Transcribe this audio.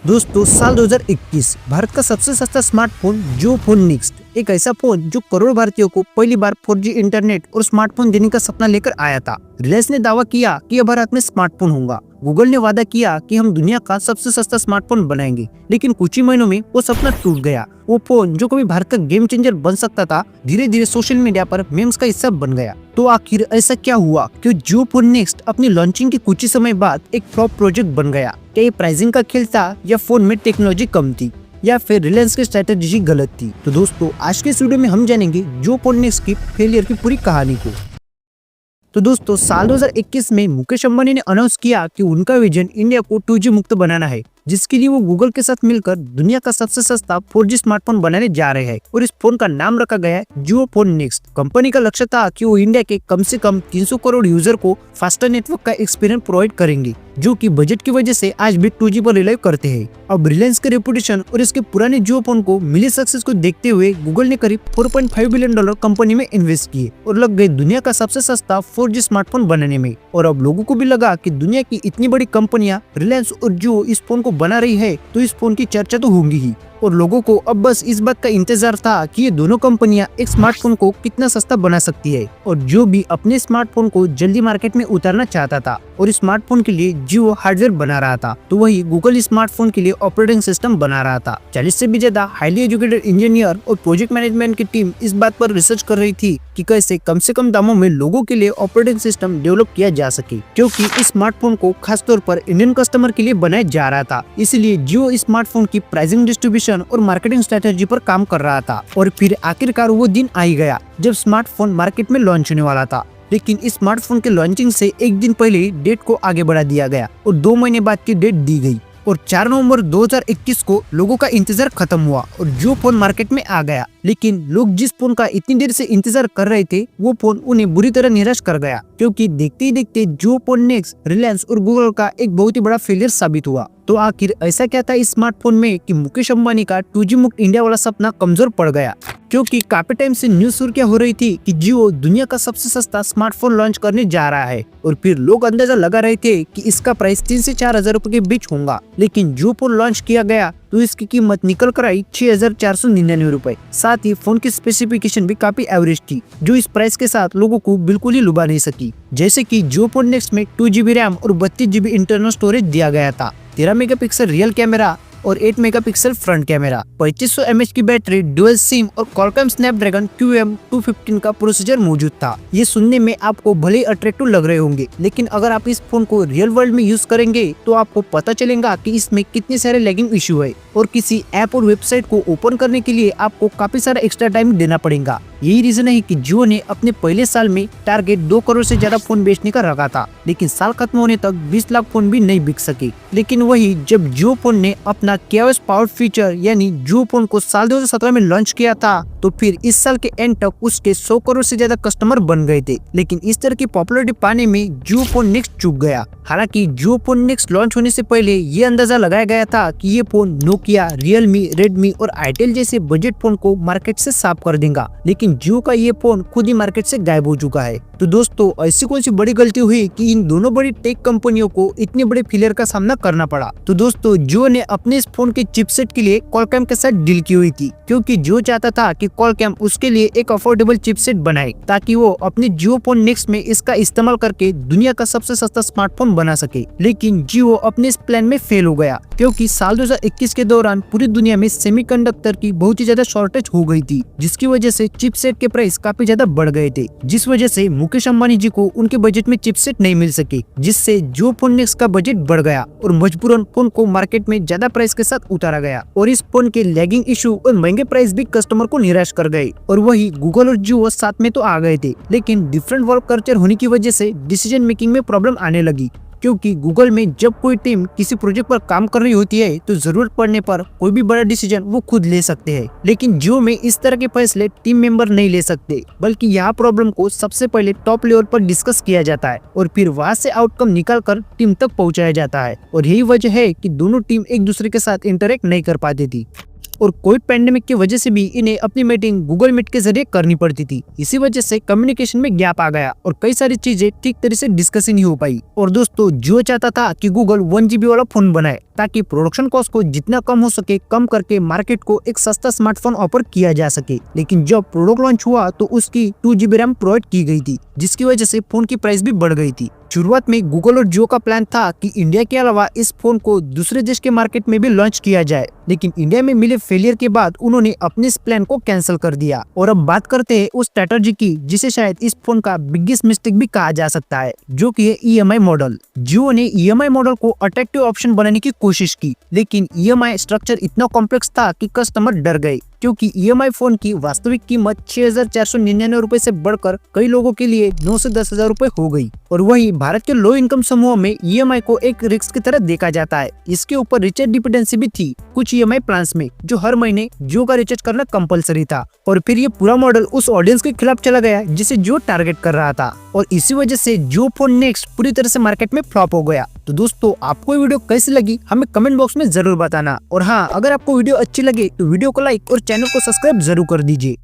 दोस्तों साल 2021 भारत का सबसे सस्ता स्मार्टफोन जियो फोन नेक्स्ट, एक ऐसा फोन जो करोड़ों भारतीयों को पहली बार 4G इंटरनेट और स्मार्टफोन देने का सपना लेकर आया था। रिलायंस ने दावा किया कि यह भारत में स्मार्टफोन होगा। गूगल ने वादा किया कि हम दुनिया का सबसे सस्ता स्मार्टफोन बनाएंगे, लेकिन कुछ ही महीनों में वो सपना टूट गया। वो फोन जो कभी भारत का गेम चेंजर बन सकता था, धीरे धीरे सोशल मीडिया पर मेम्स का हिस्सा बन गया। तो आखिर ऐसा क्या हुआ कि जियो फोन नेक्स्ट अपनी लॉन्चिंग के कुछ ही समय बाद एक फ्लॉप प्रोजेक्ट बन गया? क्या ये प्राइसिंग का खेल था, या फोन में टेक्नोलॉजी कम थी, या फिर रिलायंस की स्ट्रेटेजी गलत थी? तो दोस्तों आज के इस वीडियो में हम जानेंगे जियो फोन नेक्स्ट की फेलियर की पूरी कहानी को। तो दोस्तों साल 2021 में मुकेश अंबानी ने अनाउंस किया कि उनका विजन इंडिया को 2G मुक्त बनाना है, जिसके लिए वो गूगल के साथ मिलकर दुनिया का सबसे सस्ता 4G स्मार्टफोन बनाने जा रहे हैं। और इस फोन का नाम रखा गया है जियो फोन नेक्स्ट। कंपनी का लक्ष्य था कि वो इंडिया के कम से कम 300 करोड़ यूजर को फास्टर नेटवर्क का एक्सपीरियंस प्रोवाइड करेंगे, जो कि बजट की वजह से आज भी 2G पर रिलाई करते हैं। अब रिलायंस के रेपुटेशन और इसके पुराने जियो फोन को मिली सक्सेस को देखते हुए गूगल ने करीब $4.5 बिलियन कंपनी में इन्वेस्ट किए और लग गए दुनिया का सबसे सस्ता 4G स्मार्टफोन बनाने में। और अब लोगों को भी लगा कि दुनिया की इतनी बड़ी कंपनियां रिलायंस और जियो इस फोन को बना रही है, तो इस फोन की चर्चा तो होंगी ही। और लोगों को अब बस इस बात का इंतजार था कि ये दोनों कंपनियां एक स्मार्टफोन को कितना सस्ता बना सकती है। और जो भी अपने स्मार्टफोन को जल्दी मार्केट में उतारना चाहता था और स्मार्टफोन के लिए जियो हार्डवेयर बना रहा था, तो वही गूगल स्मार्टफोन के लिए ऑपरेटिंग सिस्टम बना रहा था। 40 से भी ज्यादा हाईली एजुकेटेड इंजीनियर और प्रोजेक्ट मैनेजमेंट की टीम इस बात पर रिसर्च कर रही थी कि कैसे कम से कम दामों में लोगों के लिए ऑपरेटिंग सिस्टम डेवलप किया जा सके, क्योंकि इस स्मार्टफोन को खासतौर पर इंडियन कस्टमर के लिए बनाया जा रहा था। इसलिए जियो स्मार्टफोन की प्राइसिंग, डिस्ट्रीब्यूशन और मार्केटिंग स्ट्रेटेजी पर काम कर रहा था। और फिर आखिरकार वो दिन आ ही गया जब स्मार्टफोन मार्केट में लॉन्च होने वाला था। लेकिन इस स्मार्टफोन के लॉन्चिंग से एक दिन पहले ही डेट को आगे बढ़ा दिया गया और 2 महीने बाद की डेट दी गई। और 4 नवंबर 2021 को लोगों का इंतजार खत्म हुआ और जियो फोन मार्केट में आ गया। लेकिन लोग जिस फोन का इतनी देर से इंतजार कर रहे थे, वो फोन उन्हें बुरी तरह निराश कर गया, क्योंकि देखते ही देखते जियो फोन नेक्स्ट रिलायंस और गूगल का एक बहुत ही बड़ा फेलियर साबित हुआ। तो आखिर ऐसा क्या था इस स्मार्टफोन में कि मुकेश अंबानी का 2G मुक्त इंडिया वाला सपना कमजोर पड़ गया? क्योंकि काफी टाइम से न्यूज सुर्खियां हो रही थी कि जियो दुनिया का सबसे सस्ता स्मार्टफोन लॉन्च करने जा रहा है, और फिर लोग अंदाजा लगा रहे थे कि इसका प्राइस 3 से 4 हजार रुपए के बीच होगा। लेकिन जियो फोन लॉन्च किया गया तो इसकी कीमत निकल कर आई 6,499 रुपए। साथ ही फोन की स्पेसिफिकेशन भी काफी एवरेज थी, जो इस प्राइस के साथ लोगों को बिल्कुल ही लुभा नहीं सकी। जैसे कि जियो फोन नेक्स्ट में 2GB रैम और 32GB इंटरनल स्टोरेज दिया गया था, 13 मेगापिक्सल रियल कैमरा और 8 मेगापिक्सल फ्रंट कैमरा, 2500 mAh की बैटरी, डुअल सिम और क्वालकॉम स्नैपड्रैगन QM215 का प्रोसेसर मौजूद था। ये सुनने में आपको भले ही अट्रैक्टिव लग रहे होंगे, लेकिन अगर आप इस फोन को रियल वर्ल्ड में यूज करेंगे तो आपको पता चलेगा कि इसमें कितने सारे लैगिंग इश्यू है और किसी ऐप और वेबसाइट को ओपन करने के लिए आपको काफी सारा एक्स्ट्रा टाइम देना पड़ेगा। यही रीजन है कि जियो ने अपने पहले साल में टारगेट 2 करोड़ से ज्यादा फोन बेचने का रखा था, लेकिन साल खत्म होने तक 20 लाख फोन भी नहीं बिक सके। लेकिन वही जब जियो फोन ने अपना KOS पावर्ड फीचर यानी जियो फोन को साल 2017 में लॉन्च किया था, तो फिर इस साल के एंड तक उसके 100 करोड़ से ज्यादा कस्टमर बन गए थे। लेकिन इस तरह की पॉपुलैरिटी पाने में जियो फोन नेक्स्ट चूक गया। हालांकि जियो फोन नेक्स्ट लॉन्च होने से पहले ये अंदाजा लगाया गया था कि ये फोन नोकिया, रियलमी, रेडमी और आईटेल जैसे बजट फोन को मार्केट से साफ कर देगा, लेकिन जियो का ये फोन खुद ही मार्केट से गायब हो चुका है। तो दोस्तों ऐसी कौन सी बड़ी गलती हुई कि इन दोनों बड़ी टेक कंपनियों को इतने बड़े फेलियर का सामना करना पड़ा? तो दोस्तों जियो ने अपने इस फोन के चिपसेट के लिए क्वालकॉम के साथ डील की हुई थी, क्योंकि जियो चाहता था कि क्वालकॉम उसके लिए एक अफोर्डेबल चिपसेट बनाए, ताकि वो अपने जियो फोन नेक्स्ट में इसका इस्तेमाल करके दुनिया का सबसे सस्ता स्मार्टफोन बना सके। लेकिन जियो अपने इस प्लान में फेल हो गया, क्योंकि साल 2021 के दौरान पूरी दुनिया में सेमीकंडक्टर की बहुत ही ज्यादा शॉर्टेज हो गई थी, जिसकी वजह से चिपसेट के प्राइस काफी ज्यादा बढ़ गए थे, जिस वजह से मुकेश अंबानी जी को उनके बजट में चिपसेट नहीं मिल सके, जिससे जियो फोन नेक्स्ट का बजट बढ़ गया और मजबूरन फोन को मार्केट में ज्यादा प्राइस के साथ उतारा गया। और इस फोन के लैगिंग इशू और महंगे प्राइस भी कस्टमर को निराश कर गए। और वही गूगल और जियो साथ में तो आ गए थे, लेकिन डिफरेंट वर्क कल्चर होने की वजह से डिसीजन मेकिंग में प्रॉब्लम आने लगी। क्योंकि गूगल में जब कोई टीम किसी प्रोजेक्ट पर काम कर रही होती है, तो जरूरत पड़ने पर कोई भी बड़ा डिसीजन वो खुद ले सकते हैं, लेकिन जियो में इस तरह के फैसले टीम मेंबर नहीं ले सकते, बल्कि यहाँ प्रॉब्लम को सबसे पहले टॉप लेवल पर डिस्कस किया जाता है और फिर वहाँ से आउटकम निकाल कर टीम तक पहुँचाया जाता है। और यही वजह है कि दोनों टीम एक दूसरे के साथ इंटरेक्ट नहीं कर पाती थी। और कोविड पैंडेमिक की वजह से भी इन्हें अपनी मीटिंग गूगल मीट के जरिए करनी पड़ती थी। इसी वजह से कम्युनिकेशन में गैप आ गया और कई सारी चीजें ठीक तरह से डिस्कस ही नहीं हो पाई। और दोस्तों जियो चाहता था कि गूगल 1 GB वाला फोन बनाए, ताकि प्रोडक्शन कॉस्ट को जितना कम हो सके कम करके मार्केट को एक सस्ता स्मार्टफोन ऑफर किया जा सके। लेकिन जब प्रोडक्ट लॉन्च हुआ तो उसकी 2 GB रैम प्रोवाइड की गई थी, जिसकी वजह से फोन की प्राइस भी बढ़ गई थी। शुरुआत में गूगल और जियो का प्लान था कि इंडिया के अलावा इस फोन को दूसरे देश के मार्केट में भी लॉन्च किया जाए, लेकिन इंडिया में मिले फेलियर के बाद उन्होंने अपने इस प्लान को कैंसिल कर दिया। और अब बात करते हैं उस स्ट्रेटजी की जिसे शायद इस फोन का बिगेस्ट मिस्टेक भी कहा जा सकता है, जो कि है EMI मॉडल। जियो ने EMI मॉडल को अट्रैक्टिव ऑप्शन बनाने की कोशिश की, लेकिन EMI स्ट्रक्चर इतना कॉम्प्लेक्स था कि कस्टमर डर गए, क्योंकि EMI फोन की वास्तविक कीमत 6,499 रुपए से बढ़कर कई लोगों के लिए 9 से 10,000 रुपए हो गई। और वहीं भारत के लो इनकम समूह में EMI को एक रिस्क की तरह देखा जाता है। इसके ऊपर रिचार्ज डिपेंडेंसी भी थी कुछ EMI प्लान्स में, जो हर महीने जियो का रिचार्ज करना कंपलसरी था। और फिर ये पूरा मॉडल उस ऑडियंस के खिलाफ चला गया जिसे जियो टारगेट कर रहा था, और इसी वजह से जियो फोन नेक्स्ट पूरी तरह से मार्केट में फ्लॉप हो गया। तो दोस्तों, आपको ये वीडियो कैसी लगी हमें कमेंट बॉक्स में जरूर बताना। और हाँ, अगर आपको वीडियो अच्छी लगे तो वीडियो को लाइक और चैनल को सब्सक्राइब जरूर कर दीजिए।